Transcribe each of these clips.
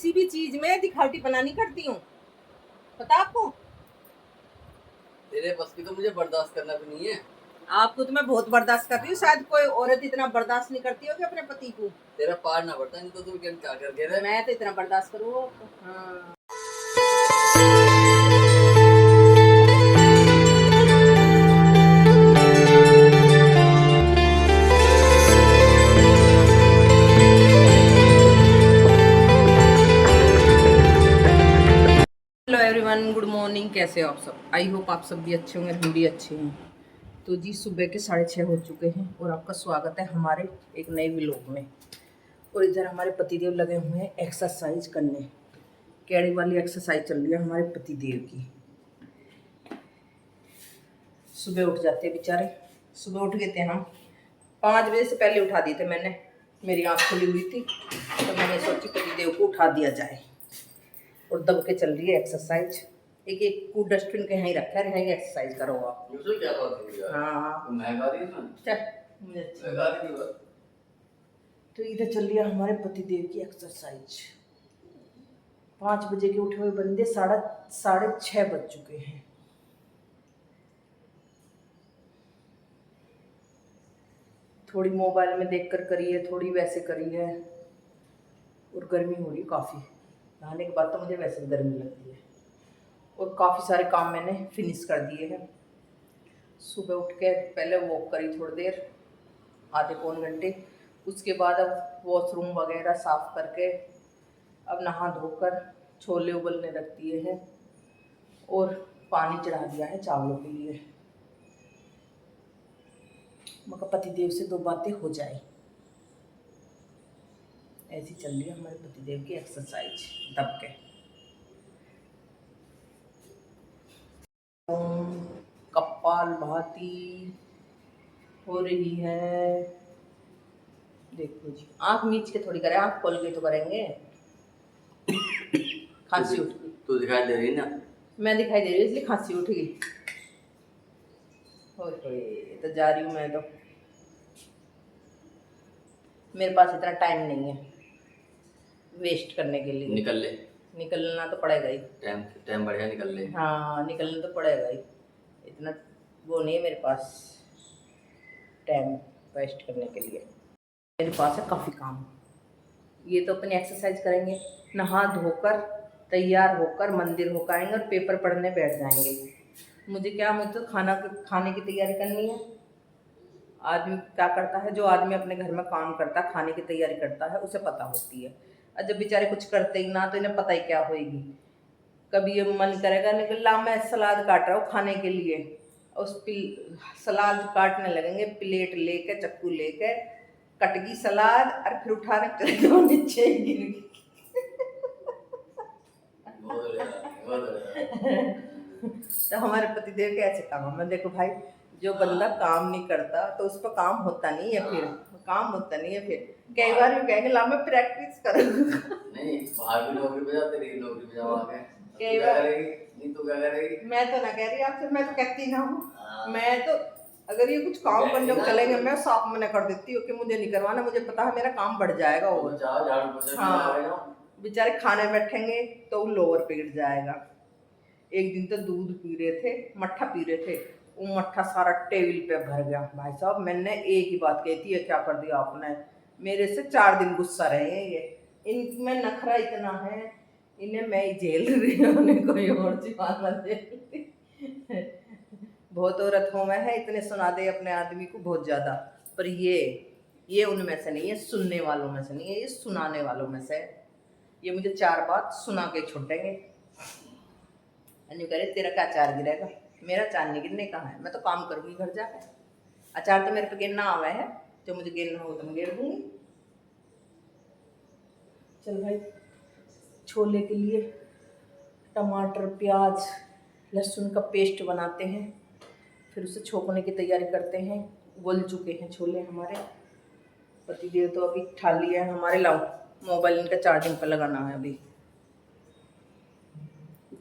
किसी भी चीज में दिखावटीपना नहीं करती हूँ, पता आपको। तेरे बस की तो मुझे बर्दाश्त करना भी नहीं है। आपको तो मैं बहुत बर्दाश्त करती हूँ, शायद कोई औरत इतना बर्दाश्त नहीं करती होगी अपने पति को। तेरा पार ना पड़ता नहीं तो तू क्या करके रहे। मैं तो इतना बर्दाश्त करूँ। हाँ हेलो एवरीवन, गुड मॉर्निंग। कैसे हो आप सब? आई होप आप सब भी अच्छे होंगे, हम भी अच्छे हैं। तो जी सुबह के 6:30 हो चुके हैं और आपका स्वागत है हमारे एक नए व्लॉग में। और इधर हमारे पतिदेव लगे हुए हैं एक्सरसाइज करने। कैड़ी वाली एक्सरसाइज चल रही है हमारे पतिदेव की। सुबह उठ जाते हैं बेचारे। सुबह उठ गए थे हम 5 बजे से पहले उठा दिए थे मैंने। मेरी आँख खुली हुई थी तो मैंने सोची पतिदेव को उठा दिया जाए। और दब के चल रही है एक्सरसाइज। एक एक को डस्टबिन के यहाँ ही रखा है, यहाँ ही एक्सरसाइज करो आप। क्या बात है यार? हाँ महंगा दी ना चल मुझे अच्छा। तो इधर चल रही है हमारे पतिदेव की एक्सरसाइज। 5 बजे के उठे हुए बंदे 6:30 बज चुके हैं। थोड़ी मोबाइल में देखकर करी है, थोड़ी वैसे करी है। और गर्मी हो रही काफ़ी। नहाने के बाद तो मुझे वैसे गर्मी लगती है। और काफ़ी सारे काम मैंने फिनिश कर दिए हैं। सुबह उठ के पहले वॉक करी थोड़ी देर, आधे पौन घंटे। उसके बाद अब वॉशरूम वगैरह साफ़ करके अब नहा धोकर छोले उबलने रख दिए हैं और पानी चढ़ा दिया है चावलों के लिए। मगर पतिदेव से 2 बातें हो जाए। ऐसी चल रही है हमारे पतिदेव की एक्सरसाइज दब के। कपालभाति हो रही है। देखो जी, आँख मीच के थोड़ी करें, आँख खोल के तो करेंगे। खांसी उठ गई। तू दिखाई दे रही ना? मैं दिखाई दे रही हूँ इसलिए खांसी उठ गई। तो जा रही हूँ मैं तो। मेरे पास इतना टाइम नहीं है वेस्ट करने के लिए। निकलना तो पड़ेगा ही। टाइम बढ़िया निकल ले। हाँ निकलना तो पड़ेगा ही। इतना वो नहीं है मेरे पास टाइम वेस्ट करने के लिए। मेरे पास है काफ़ी काम। ये तो अपनी एक्सरसाइज करेंगे, नहा धोकर तैयार होकर मंदिर होकर आएंगे और पेपर पढ़ने बैठ जाएंगे। मुझे तो खाने की तैयारी करनी है। आदमी क्या करता है, जो आदमी अपने घर में काम करता है, खाने की तैयारी करता है, उसे पता होती है। और जब बेचारे कुछ करते ही ना तो इन्हें पता ही क्या होएगी। कभी ये मन करेगा निकल मैं सलाद काट रहा हूँ खाने के लिए, उस सलाद काटने लगेंगे, प्लेट लेके चक्कू लेके कटगी सलाद और फिर उठाने चले जाओ नीचे गिर। तो हमारे पतिदेव के ऐसे काम है। देखो भाई, जो बंदा काम नहीं करता तो उस पर काम होता नहीं है, फिर काम होता नहीं है। फिर कई बार भी कहेंगे ला मैं प्रैक्टिस करूँ। नहीं बाहर भी नौकरी पे जाते रही, नौकरी पे जाओ आके कई बार नहीं तो क्या करेगी? मैं तो ना कह रही आपसे, मैं तो कहती ना हूँ। मैं तो अगर ये कुछ काम करने को चलेंगे मैं साफ मना कर देती हूँ कि मुझे नहीं करवाना, मुझे पता है मेरा काम बढ़ जाएगा। और हाँ बेचारे खाने बैठेंगे तो लोअर पिघट जाएगा। एक दिन तो दूध पी रहे थे, मट्ठा पी रहे थे, वो मट्ठा सारा टेबल पे भर गया। भाई साहब मैंने एक ही बात कहती है, क्या कर दिया आपने। मेरे से 4 दिन गुस्सा रहे हैं ये। इनमें नखरा इतना है, इन्हें मैं ही झेल रही हूँ, उन्हें कोई और चिपा दे। बहुत औरतों में है इतने सुना दे अपने आदमी को बहुत ज़्यादा। पर ये उनमें से नहीं है, सुनने वालों में से नहीं है, ये सुनाने वालों में से है। ये मुझे 4 बात सुना के छुटेंगे। कह रहे तेरा क्या अचार गिरेगा? मेरा अचार नहीं गिरने कहाँ है, मैं तो काम करूँगी घर जाकर। अचार तो मेरे पे गिरना आवा है, जो मुझे गिरना हो तो मैं गिर दूँगी। चल भाई, छोले के लिए टमाटर प्याज लहसुन का पेस्ट बनाते हैं, फिर उसे छोकने की तैयारी करते हैं। उबल चुके हैं छोले हमारे। पतिदेव तो अभी ठा लिया है हमारे। लाओ मोबाइल इनका चार्जिंग पर लगाना है अभी।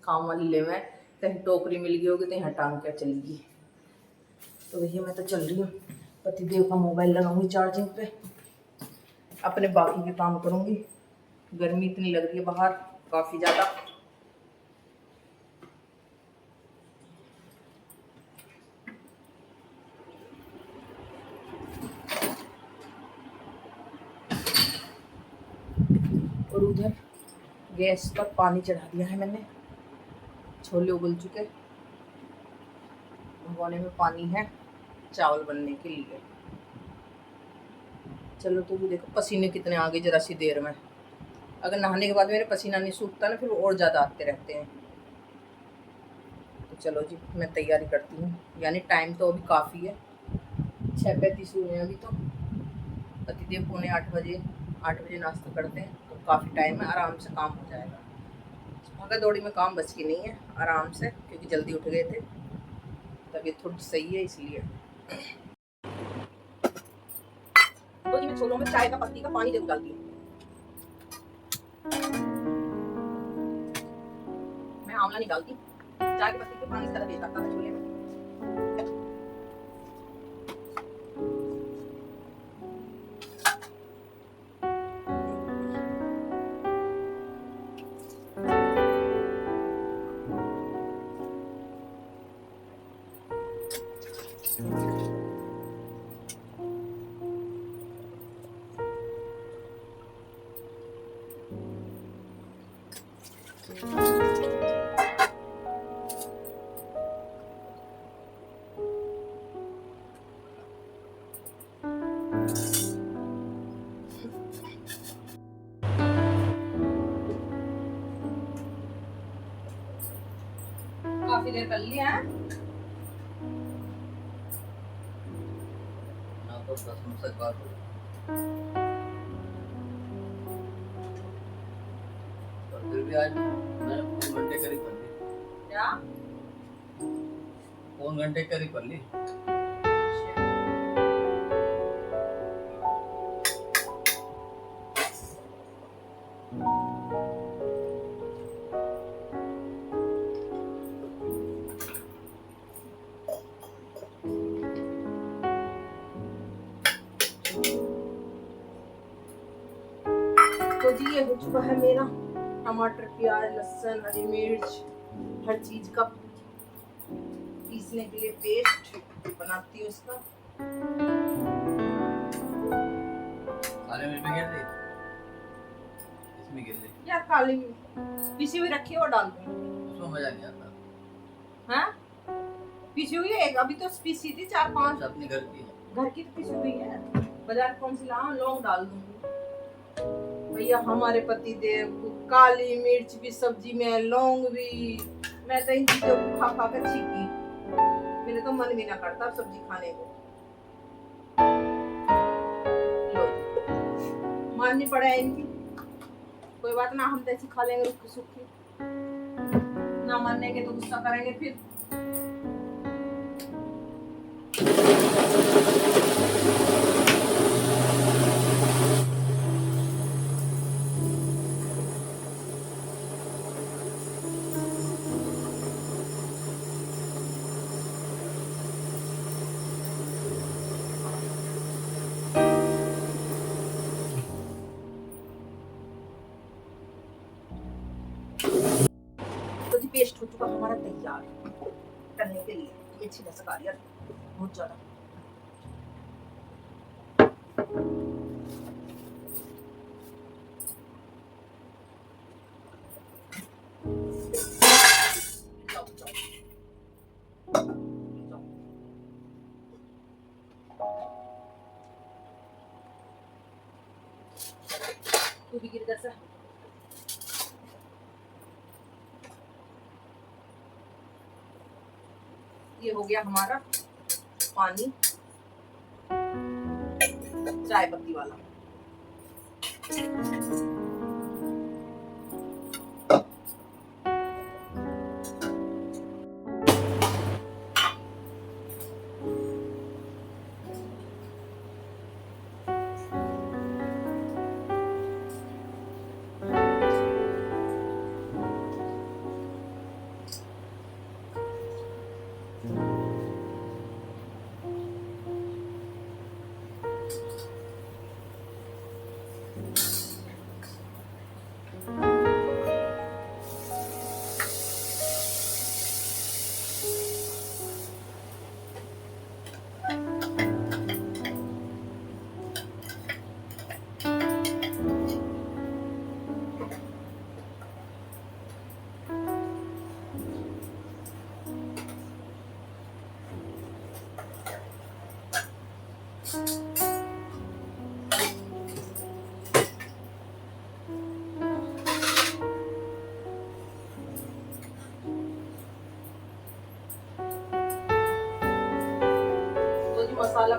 काम वाली ले मैं कहीं टोकरी मिल गई होगी तो यहाँ टांग क्या चलेगी। तो भैया मैं तो चल रही हूँ, पतिदेव का मोबाइल लगाऊंगी चार्जिंग पे, अपने बाकी के काम करूँगी। गर्मी इतनी लग रही है बाहर काफी ज्यादा। और उधर गैस पर पानी चढ़ा दिया है मैंने, छोले उबल चुके, भगोने में पानी है चावल बनने के लिए। चलो तो भी देखो पसीने कितने आ गए जरा सी देर में। अगर नहाने के बाद मेरे पसीना नहीं सूखता ना फिर और ज़्यादा आते रहते हैं। तो चलो जी मैं तैयारी करती हूँ, यानी टाइम तो अभी काफ़ी है, 6:35 हुए हैं अभी तो। पतिदेव 8 बजे नाश्ता करते हैं तो काफ़ी टाइम है, आराम से काम हो जाएगा। भागा दौड़ी में काम बच की नहीं है, आराम से, क्योंकि जल्दी उठ गए थे, तबीयत थोड़ी सही है इसलिए। तो इन छोलों में चाय का पत्ती का पानी जरूर डालती हूँ मैं, आंवला नहीं डालती। चाय के पत्ती के पानी से ज़्यादा टेस्ट आता है छोले में। काफी देर कर लिया है ना, तो 10 मिनट तक बात हो। और फिर भी आज मैंने 4 घंटे करीब कर ली। क्या 4 घंटे करीब कर ली। तो जी ये हो चुका है मेरा टमाटर प्याज लहसुन हरी मिर्च हर चीज का पीसने के लिए पेस्ट बनाती हूँ इसका। काले मिर्च में गिर दी, इसमें गिर दी। यार काली पिसी हुई रखी है और डाल दूँ, उसमें मजा नहीं आता। हाँ पिसी हुई है, अभी तो पीसी थी 4-5। अपने घर की है। घर की तो पिसी हुई है, बाजार कौन सी लाऊं, लौंग डाल दूंगी। भैया हमारे पति देव को काली मिर्च भी सब्जी में, लौंग भी, मैं तो इन चीजों को खा खा कर छीकी, मेरे तो मन भी ना करता सब्जी खाने को। माननी पड़े इनकी, कोई बात ना, हम तो ऐसी खा लेंगे रुखी सूखी, ना मानेंगे तो गुस्सा करेंगे फिर। तो जी पेस्ट हो चुका हमारा तैयार करने के लिए। मिर्ची दस आ रही है बहुत ज्यादा। तू भी गिर दस। ये हो गया हमारा पानी चाय पत्ती वाला।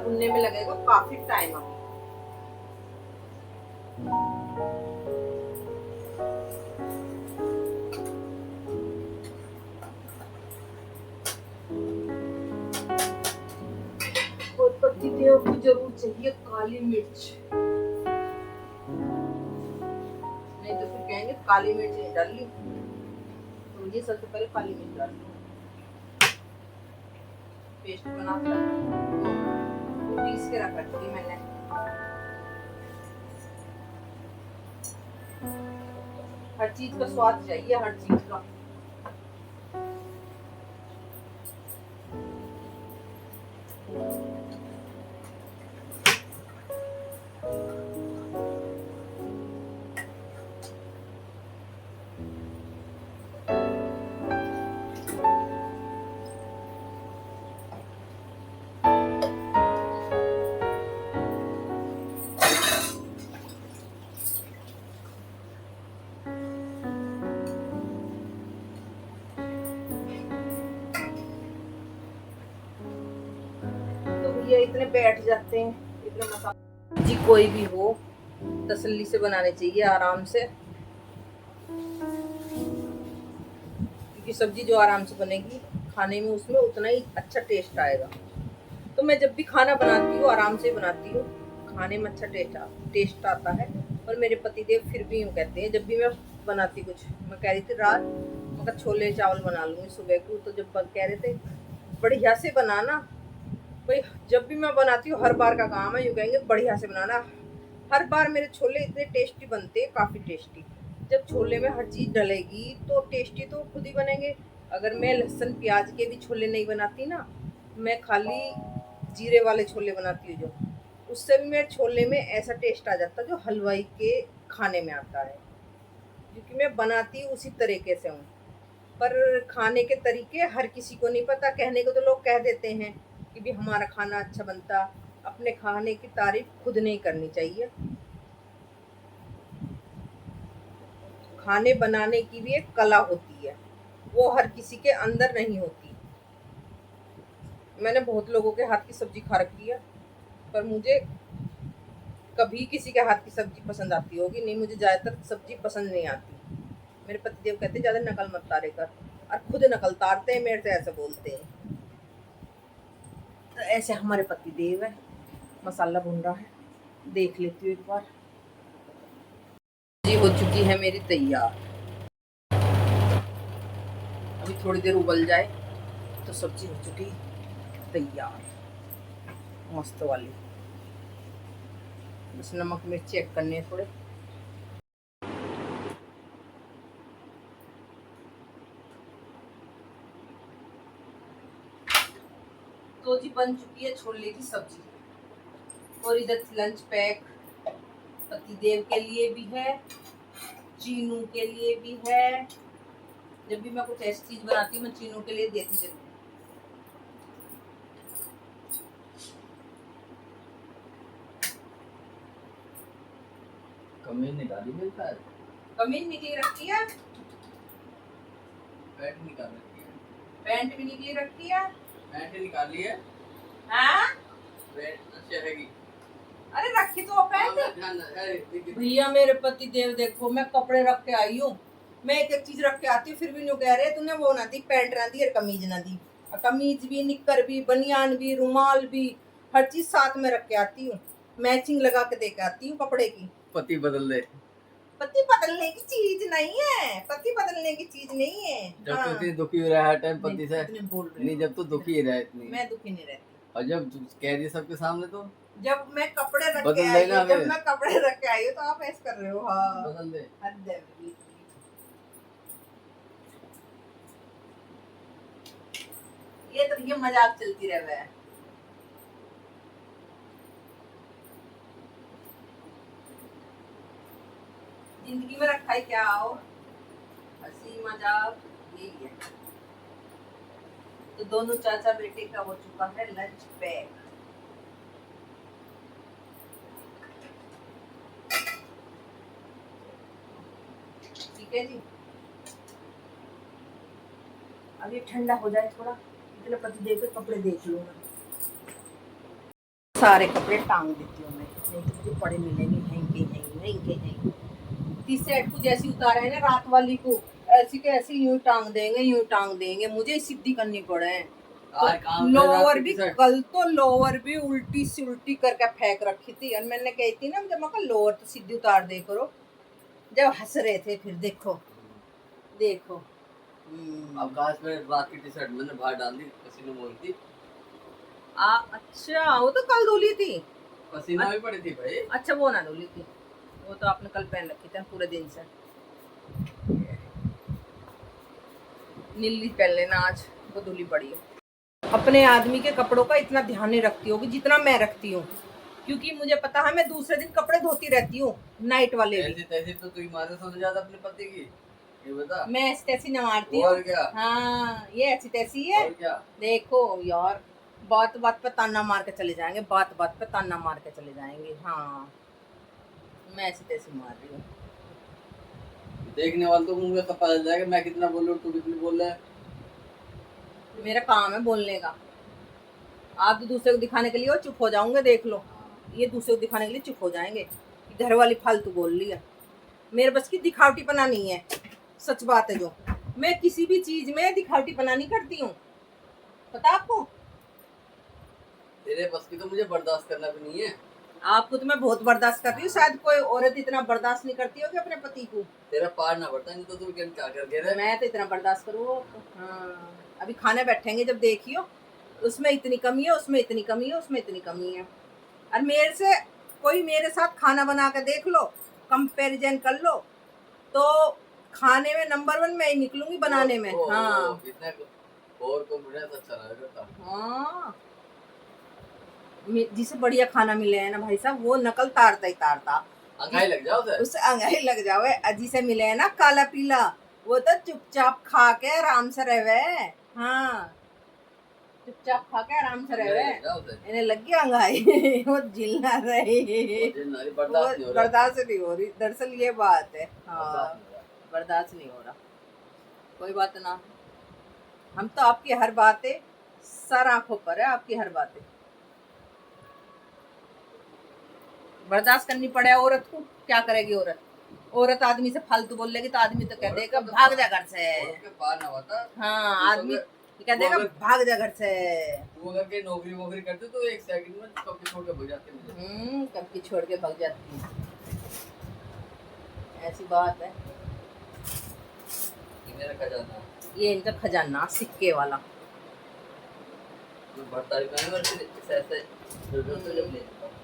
भुनने में लगेगा काफी टाइम अभी। और पति देव को जरूर चाहिए काली मिर्च, नहीं तो फिर कहेंगे काली मिर्च नहीं डाली, तो ये सबसे पहले काली मिर्च डाल दी, पेस्ट बना कर पीस के रख रखी मैंने। हर चीज का स्वाद चाहिए, हर चीज का। ये इतने बैठ जाते हैं, इतने मसाला जी कोई भी हो तसल्ली से बनाने चाहिए, आराम से, क्योंकि सब्जी जो आराम से बनेगी खाने में उसमें उतना ही अच्छा टेस्ट आएगा। तो मैं जब भी खाना बनाती हूँ आराम से बनाती हूँ, खाने में अच्छा टेस्ट आता है। और मेरे पतिदेव फिर भी यूँ कहते हैं, जब भी मैं बनाती कुछ, मैं कह रही थी रात मगर छोले चावल बना लूँगी सुबह को, तो जब कह रहे थे बढ़िया से बनाना भाई, जब भी मैं बनाती हूँ हर बार का काम है, यूँ कहेंगे बढ़िया से बनाना। हर बार मेरे छोले इतने टेस्टी बनते हैं, काफ़ी टेस्टी। जब छोले में हर चीज़ डलेगी तो टेस्टी तो खुद ही बनेंगे। अगर मैं लहसुन प्याज के भी छोले नहीं बनाती ना, मैं खाली जीरे वाले छोले बनाती हूँ जो, उससे भी मेरे छोले में ऐसा टेस्ट आ जाता जो हलवाई के खाने में आता है, क्योंकि मैं बनाती उसी तरीके से हूँ। पर खाने के तरीके हर किसी को नहीं पता। कहने को तो लोग कह देते हैं कि भी हमारा खाना अच्छा बनता, अपने खाने की तारीफ खुद नहीं करनी चाहिए। खाने बनाने की भी एक कला होती है, वो हर किसी के अंदर नहीं होती। मैंने बहुत लोगों के हाथ की सब्जी खा रखी है, पर मुझे कभी किसी के हाथ की सब्जी पसंद आती होगी नहीं, मुझे ज़्यादातर सब्जी पसंद नहीं आती। मेरे पतिदेव कहते ज़्यादा नकल मत तारे कर, और खुद नकल तारते हैं, मेरे से ऐसे बोलते हैं। तो ऐसे हमारे पतिदेव है। मसाला भुन रहा है, देख लेती हूँ एक बार। जी हो चुकी है मेरी तैयार, अभी थोड़ी देर उबल जाए तो सब्जी हो चुकी तैयार, मस्त वाली। बस नमक मिर्च चेक करने हैं थोड़े। तो जी बन चुकी है छोले की सब्जी, और इधर लंच पैक पतिदेव के लिए भी है, चीनू के लिए भी है। जब भी मैं कुछ ऐसी चीज बनाती हूँ मैं चीनू के लिए देती जरूर। कमीज निकाली मिलता है, कमीज निकली रखी है, पैंट निकाल रखी है, पैंट भी निकली रखी है, पैंट निकाली है, हाँ पैंट अच्छा है। अरे रखी तो पैंट। भैया मेरे पति देव देखो, मैं कपड़े रख के आई हूँ, मैं एक एक चीज रख के आती हूँ, फिर भी न्यू कह रहे तूने वो ना दी, पैंट ना दी और कमीज ना दी। कमीज भी, निक्कर भी, बनियान भी, रुमाल भी, हर चीज साथ में रख के आती हूँ, मैचिंग लगा के दे के आती हूँ कपड़े की। पति बदल दे, पति बदलने की चीज नहीं है, पति बदलने की चीज नहीं है। जब हाँ। तो इतनी दुखी हो रहा है टाइम पति से, नहीं जब तो दुखी ही रहा इतनी, मैं दुखी नहीं रहती। और जब कह दी सबके सामने तो जब मैं कपड़े रख के बदल आई देना हूँ, जब मैं कपड़े रख के आई हूँ तो आप ऐसे कर रहे हो। हाँ बदल दे। हद है। ये तो ये मजाक चलती रहे है। जिंदगी में रखा ही क्या हो, हंसी मजाक यही है। तो दोनों चाचा बेटे का हो चुका है लंच पैक। ठीक है जी, अभी ठंडा हो जाए थोड़ा, इतने पतिदेव के कपड़े देख लूंगा। सारे कपड़े टांग देती हूँ मैं, नहीं तो मुझे पड़े मिलेंगे नहीं। टी शर्ट को जैसी उतारा है ना रात वाली को, ऐसी के ऐसी यूं टांग देंगे, मुझे सिद्धि करनी पड़े। तो लोअर भी कल तो लोअर भी उल्टी से उल्टी करके फेंक रखी थी, और मैंने कही थी ना जब मैं लोअर तो सीधी उतार दे करो, जब हंस रहे थे फिर देखो। अब काश में रात की टी शर्ट मैंने बाहर डाल दी, पसीने मोलती। अच्छा वो तो कल धुली थी, पसीना भी पड़ी थी भाई। अच्छा वो ना धुली थी, वो तो आपने कल पहन रखी थी पूरे दिन से। नीली पहन लेना, आज वो धुली पड़ी है। अपने आदमी के कपड़ों का इतना ध्यान नहीं रखती होगी जितना मैं रखती हूँ, क्योंकि मुझे पता है मैं दूसरे दिन कपड़े धोती रहती हूँ, नाइट वाले भी। ऐसी तो तू मारे समझ जाता अपने पति की, ये बता। मैं ऐसी तैसी न मारती हूँ। और क्या? हाँ ये ऐसी तैसी है। और क्या? देखो यार, बात बात पे ताना मार के चले जाएंगे, बात बात पे ताना मार के चले जाएंगे। हाँ मैं ऐसी तैसी मार रही हूँ, देखने वाले तो मुझे सब पता चल जाएगा मैं कितना बोल रहा हूँ, तू कितनी बोल रहा है। मेरा काम है बोलने का। आप तो दूसरे को दिखाने के लिए वो चुप हो जाओगे, देख लो ये दूसरे को दिखाने के लिए चुप हो जाएंगे, घर वाली फालतू बोल रही है। मेरे बस की दिखावटीपना नहीं है, सच बात है। जो मैं किसी भी चीज में दिखावटीपना नहीं करती हूँ, पता आपको। तेरे बस की तो मुझे बर्दाश्त करना भी नहीं है। आपको तो मैं बहुत बर्दाश्त कर रही हूँ, शायद कोई औरत इतना बर्दाश्त नहीं करती होगी अपने पति को। तेरा पार ना बढ़ता, नहीं तो तू क्या कर दे रहा है। मैं तो इतना बर्दाश्त करूँ। हाँ अभी खाने बैठेंगे जब देखियो, उसमें इतनी कमी है, उसमें इतनी कमी है, उसमें इतनी कमी है। और मेरे से कोई मेरे साथ खाना बना कर देख लो, कंपैरिजन कर लो, तो खाने में नंबर 1 मैं ही निकलूंगी बनाने में। हाँ हाँ जिसे बढ़िया खाना मिले है ना भाई साहब, वो नकल तारता ही तारता, अंगाई लग जाओ उससे अंगाई लग जावे। जिसे मिले है ना काला पीला, वो तो चुपचाप खा के आराम से रहे। हाँ चुपचाप खा के आराम से रहे, इन्हें लग गया अंगाई। वो झिलना रही, बर्दाश्त नहीं हो रही। दरअसल ये बात है। हाँ बर्दाश्त नहीं हो रहा, कोई बात ना। हम तो आपकी हर बातें सर आंखों पर है, आपकी हर बातें बर्दाश्त करनी पड़े। औरत को क्या करेगी औरत आदमी से फालतू बोल लेगी तो आदमी तो कह देगा भाग जा घर से। हाँ आदमी कह देगा भाग जा घर से। वो अगर के नौकरी वोकरी करते तो एक सेकंड में कब की छोड़ के भाग जाते मुझे। कब की छोड़ के भाग जाती है, ऐसी बात है। मेरा खजाना, ये इनका खजाना सिक्के वाला।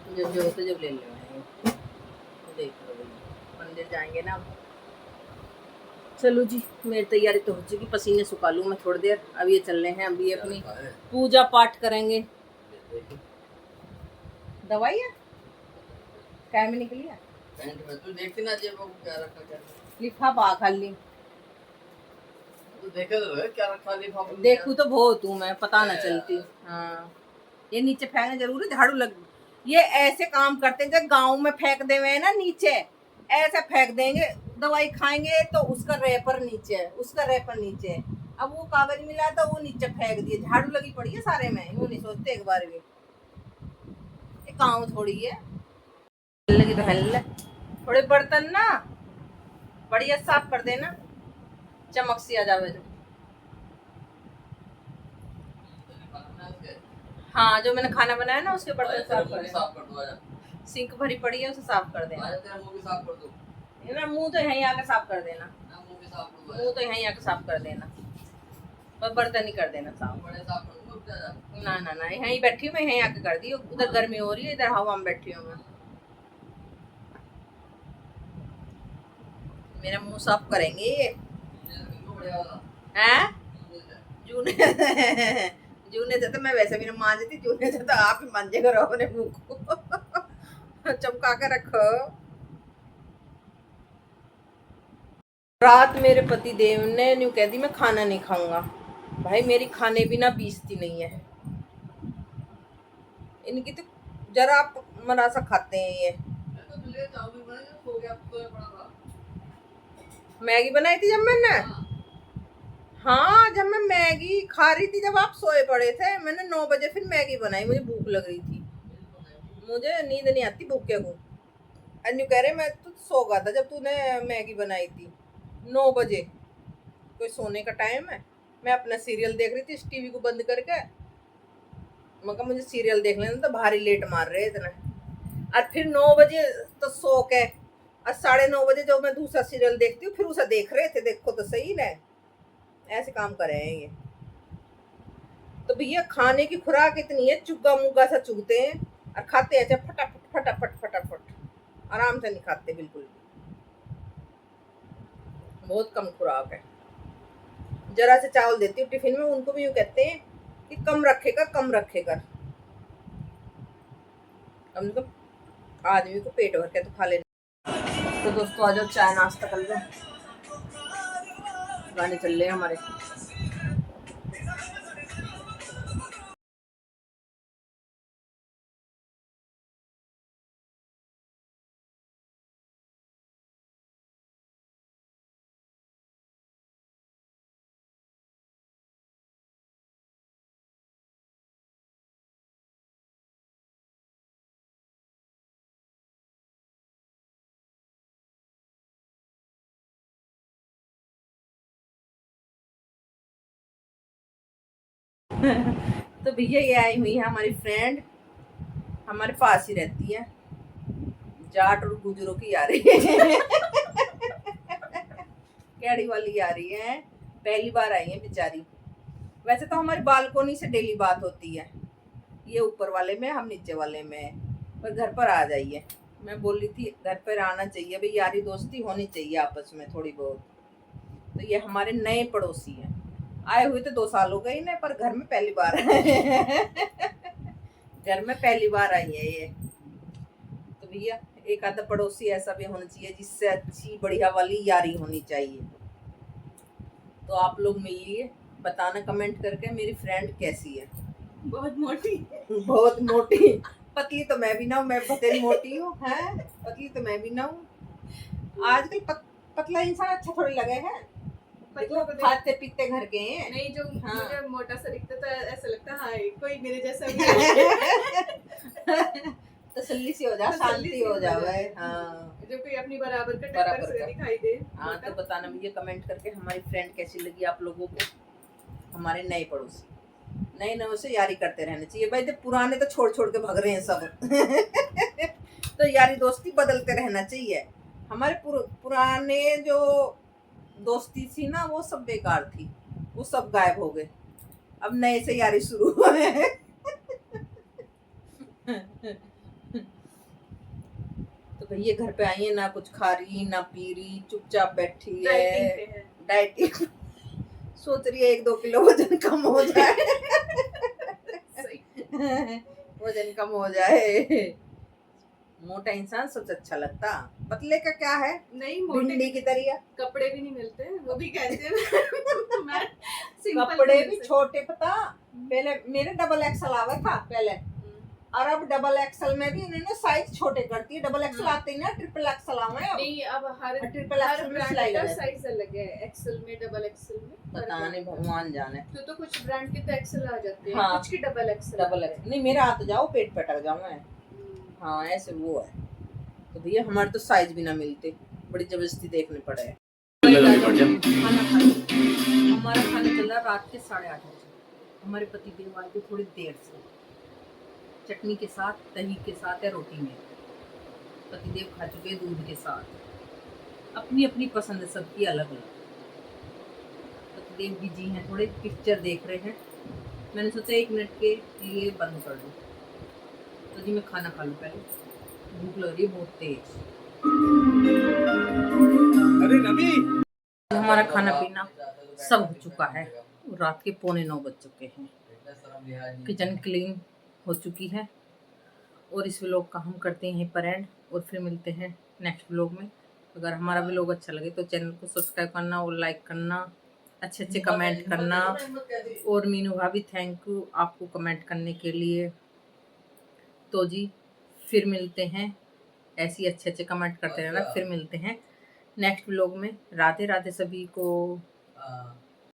जब ले देख लो, मंदिर जाएंगे ना। चलो जी मेरी तैयारी तो हो चुकी, पसीने सुखा लूँ मैं थोड़ी देर। अब ये चल रहे हैं, अभी अपनी पूजा पाठ करेंगे। दवाई है क्या में निकली है पैंट में, तू देखती ना जेब में क्या रखा, क्या लिफा पा खाली। तू देखे तो क्या रखा लिफा में, देखूं तो बहुत हूँ मैं, पता ना चलती। हाँ ये नीचे फेंकना जरूर है, झाड़ू लग। ये ऐसे काम करते हैं जब गांव में फेंक दे हुए ना नीचे, ऐसे फेंक देंगे। दवाई खाएंगे तो उसका रैपर नीचे, उसका रैपर नीचे। अब वो कागज मिला तो वो नीचे फेंक दिए, झाड़ू लगी पड़ी है सारे में। यूं नहीं सोचते एक बार भी, ये गाँव थोड़ी है। लगी तो हल्ले थोड़े बर्तन ना बढ़िया साफ कर देना, चमक सी आ जावे जो। हाँ जो मैंने खाना बनाया ना उसके बर्तन साफ कर, सिंक भरी पड़ी है उसे साफ कर देना। ना मुंह तो यहीं आकर साफ कर देना, मुंह तो यहीं आकर साफ कर देना, पर बर्तन ही कर देना साफ। ना ना ना यहीं बैठी हूँ मैं, यहीं आके कर दी। उधर गर्मी हो रही है, इधर हवा में बैठी हूँ मैं। मेरा मुंह साफ करेंगे ये हैं जूने से तो मैं वैसे भी ना मांजती, जूने से तो आप ही मांजे करो अपने मुंह को। चमका के रखो। रात मेरे पति देव ने न्यू कह दी मैं खाना नहीं खाऊंगा। भाई मेरी खाने बिना बीसती नहीं है, इनकी तो जरा मरा सा खाते हैं ये। मैगी बनाई थी जब मैंने, हाँ जब मैं मैगी खा रही थी, जब आप सोए पड़े थे, मैंने 9 बजे फिर मैगी बनाई, मुझे भूख लग रही थी। मुझे नींद नहीं आती भूखे को। अन्यू कह रहे मैं तो सो गया था जब तूने मैगी बनाई थी 9 बजे। कोई सोने का टाइम है? मैं अपना सीरियल देख रही थी इस टीवी को बंद करके। मगर मुझे सीरियल देख लेना तो भारी लेट मार रहे इतना। और फिर 9 बजे तो सो के और 9:30 बजे जब मैं दूसरा सीरियल देखती हूँ फिर उसे देख रहे थे। देखो तो सही ना, ऐसे काम कर रहे हैं ये। तो भैया खाने की खुराक इतनी है, चुग्गा मुग्गा सा चुगते हैं और खाते हैं फटाफट फटाफट फटाफट, आराम से नहीं खाते बिल्कुल। बहुत कम खुराक है। जरा से चावल देती हूँ टिफिन में, उनको भी यूँ कहते हैं कि कम रखेगा कम रखेगा। कम से कम आदमी को पेट भर के तो खा लेना। तो दोस्तों आ जाओ चाय नाश्ता कर लो। गाने चल रहे हैं हमारे। तो भैया ये आई हुई है हमारी फ्रेंड, हमारे पास ही रहती है। जाट और गुजरों की आ रही है। कैडी वाली आ रही है, पहली बार आई है बेचारी। वैसे तो हमारी बालकोनी से डेली बात होती है, ये ऊपर वाले में हम नीचे वाले में, पर घर पर आ जाइए। मैं बोल रही थी घर पर आना चाहिए भाई, यारी दोस्ती होनी चाहिए आपस में थोड़ी बहुत। तो ये हमारे नए पड़ोसी हैं, आए हुए तो 2 साल हो गए इन्हें, पर घर में पहली बार घर में पहली बार आई है ये। तो भैया एक आधा पड़ोसी ऐसा भी होना चाहिए जिससे अच्छी बढ़िया वाली यारी होनी चाहिए। तो आप लोग मिलिए, बताना कमेंट करके मेरी फ्रेंड कैसी है। बहुत मोटी। बहुत मोटी। पतली तो मैं भी ना हूँ, मैं बतेरी मोटी हूँ हैं, पतली तो मैं भी ना हूँ। आजकल पतला इंसान अच्छा थोड़ी लगे है, देखो खाते पीते घर के हैं। नहीं जो हाँ। मुझे मोटा सा दिखता तो ऐसा लगता हाँ कोई मेरे जैसा भी है। तसल्ली से हो जा, शांति हो जावे। हाँ, जो कोई अपनी बराबर का बराबर टक्कर से का दिखाई दे। हाँ, तो बताना भैया कमेंट करके हमारी फ्रेंड कैसी लगी आप लोगों को। हमारे नए पड़ोसी, नए नए से यारी करते रहना चाहिए भाई। जब पुराने तो छोड़ छोड़ के भाग रहे हैं सब। तो यारी दोस्ती बदलते रहना चाहिए। हमारे पुराने जो दोस्ती थी ना वो सब बेकार थी, वो सब गायब हो गए। अब नए से यारी शुरू हुए। तो भैया घर पे आई है, ना कुछ खा रही ना पी रही, चुपचाप बैठी है डाइटिंग। सोच रही है 1-2 किलो वजन कम हो जाए। वजन कम हो जाए। मोटा इंसान सबसे अच्छा लगता, पतले का क्या है, नहीं मोटे भिंडी की तरह कपड़े भी नहीं मिलते, वो भी कहते हैं। मैं कपड़े भी छोटे, पता पहले मेरे डबल एक्सल आवा था पहले, और अब डबल एक्सल में भी उन्होंने साइज छोटे कर दिए। डबल एक्सल आते ही ना ट्रिपल एक्सल आवे अब। नहीं अब हर ट्रिपल एक्सल में सिलाई का लगा साइज अलग है, एक्सेल में डबल एक्सेल में पता नहीं, भगवान जाने। तो कुछ ब्रांड के तो एक्सेल आ जाते हैं। हाँ, कुछ की डबल एक्सेल नहीं मेरा हाथ जाओ पेट पटक जाऊं मैं। हाँ ऐसे वो है। तो भैया हमारे तो साइज भी ना मिलते, बड़ी जबरदस्ती देखने पड़े। खाना हमारा खाना चल रहा रात के 8:30 बजे। हमारे पति देव आए थे थोड़ी देर से, चटनी के साथ, दही के साथ या रोटी में। पतिदेव खा चुके दूध के साथ। अपनी अपनी पसंद है सबकी अलग अलग। पतिदेव बिजी हैं, थोड़े पिक्चर देख रहे हैं। मैंने सोचा 1 मिनट के लिए बंद कर दूं। तो जी मैं खाना खा लूँ पहले, भूख लग रही है बहुत तेज। अरे रवि, हमारा खाना पीना सब हो चुका है, रात के 8:45 बज चुके हैं। किचन क्लीन हो चुकी है और इस व्लॉग का हम करते हैं यहीं पर एंड, और फिर मिलते हैं नेक्स्ट व्लॉग में। अगर हमारा व्लॉग अच्छा लगे तो चैनल को सब्सक्राइब करना और लाइक करना, अच्छे अच्छे कमेंट करना। और मीनू भाभी थैंक यू आपको कमेंट करने के लिए। तो जी फिर मिलते हैं, ऐसे ही अच्छे अच्छे कमेंट करते रहना। फिर मिलते हैं नेक्स्ट व्लॉग में। राधे राधे सभी को।